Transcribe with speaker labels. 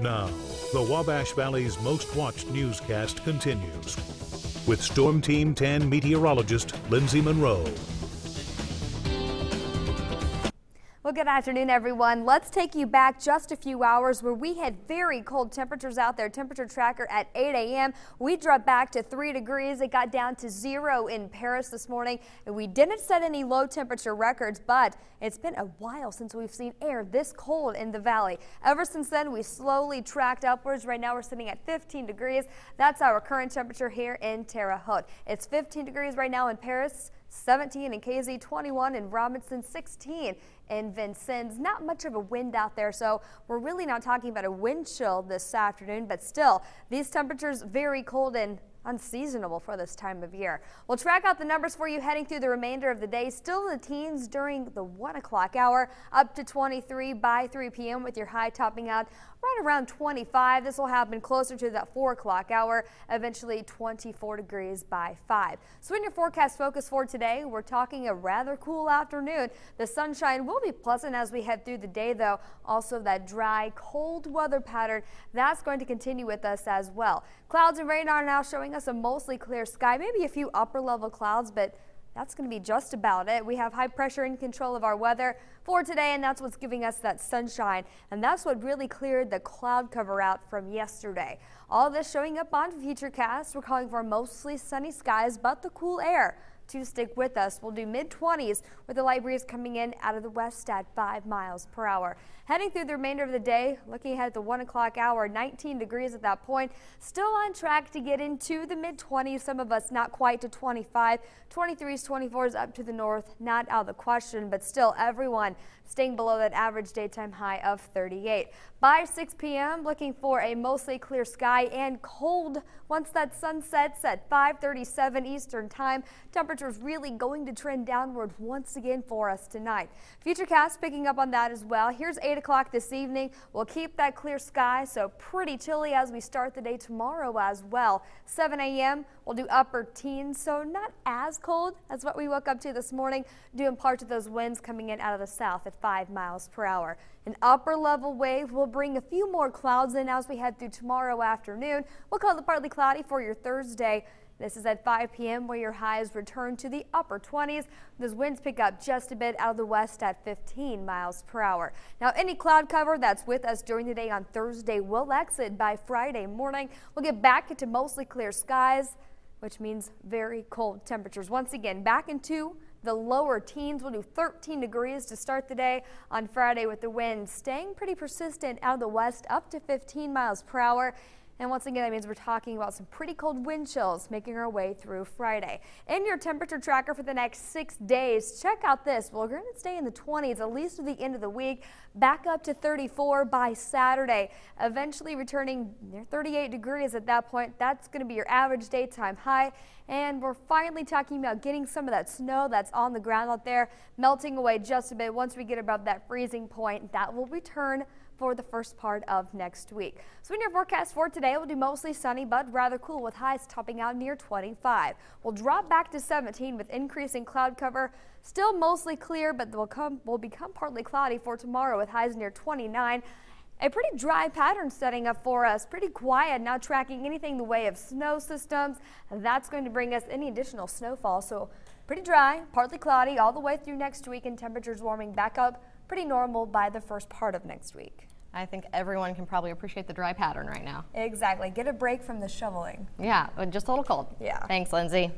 Speaker 1: Now, the Wabash Valley's most watched newscast continues with Storm Team 10 meteorologist Lindsay Monroe.
Speaker 2: Well, good afternoon, everyone. Let's take you back just a few hours where we had very cold temperatures out there. Temperature tracker at 8 a.m. We dropped back to 3 degrees. It got down to 0 in Paris this morning, and we didn't set any low temperature records, but it's been a while since we've seen air this cold in the valley. Ever since then, we slowly tracked upwards. Right now, we're sitting at 15 degrees. That's our current temperature here in Terre Haute. It's 15 degrees right now in Paris, 17 in KZ, 21 in Robinson, 16 in Vincennes. Not much of a wind out there, so we're really not talking about a wind chill this afternoon, but still, these temperatures very cold and unseasonable for this time of year. We'll track out the numbers for you heading through the remainder of the day. Still in the teens during the 1 o'clock hour, up to 23 by 3 p.m. with your high topping out right around 25. This will happen closer to that 4 o'clock hour, eventually 24 degrees by 5. So in your forecast focus for today, we're talking a rather cool afternoon. The sunshine will be pleasant as we head through the day, though. Also that dry, cold weather pattern, that's going to continue with us as well. Clouds and rain are now showing us a mostly clear sky, maybe a few upper level clouds, but that's going to be just about it. We have high pressure in control of our weather for today, and that's what's giving us that sunshine. And that's what really cleared the cloud cover out from yesterday. All this showing up on Futurecast. We're calling for mostly sunny skies, but the cool air to stick with us. We'll do mid-20s with the light breeze coming in out of the west at 5 miles per hour. Heading through the remainder of the day, looking ahead at the 1 o'clock hour, 19 degrees at that point. Still on track to get into the mid-20s. Some of us not quite to 25. 23s, 24s up to the north, not out of the question, but still everyone staying below that average daytime high of 38. By 6 p.m., looking for a mostly clear sky and cold once that sun sets at 5:37 Eastern time. Temperatures really going to trend downward once again for us tonight. Futurecast picking up on that as well. Here's 8 o'clock this evening. We'll keep that clear sky, so pretty chilly as we start the day tomorrow as well. 7 a.m. we'll do upper teens, so not as cold as what we woke up to this morning, due in part to those winds coming in out of the south at 5 miles per hour. An upper level wave will bring a few more clouds in as we head through tomorrow afternoon. We'll call it partly cloudy for your Thursday. This is at 5 p.m. where your highs return to the upper 20s. Those winds pick up just a bit out of the west at 15 miles per hour. Now, any cloud cover that's with us during the day on Thursday will exit by Friday morning. We'll get back into mostly clear skies, which means very cold temperatures. Once again, back into the lower teens. We'll do 13 degrees to start the day on Friday with the wind staying pretty persistent out of the west up to 15 miles per hour. And once again, that means we're talking about some pretty cold wind chills making our way through Friday. In your temperature tracker for the next 6 days, check out this. Well, we're going to stay in the 20s at least to the end of the week, back up to 34 by Saturday, eventually returning near 38 degrees at that point. That's going to be your average daytime high. And we're finally talking about getting some of that snow that's on the ground out there melting away just a bit. Once we get above that freezing point, that will return for the first part of next week. So in your forecast for today, we'll do mostly sunny but rather cool with highs topping out near 25. We'll drop back to 17 with increasing cloud cover. Still mostly clear, but will become partly cloudy for tomorrow with highs near 29. A pretty dry pattern setting up for us, pretty quiet, not tracking anything in the way of snow systems. That's going to bring us any additional snowfall. So pretty dry, partly cloudy all the way through next week, and temperatures warming back up pretty normal by the first part of next week.
Speaker 3: I think everyone can probably appreciate the dry pattern right now.
Speaker 2: Exactly. Get a break from the shoveling.
Speaker 3: Yeah, just a little cold.
Speaker 2: Yeah.
Speaker 3: Thanks, Lindsay.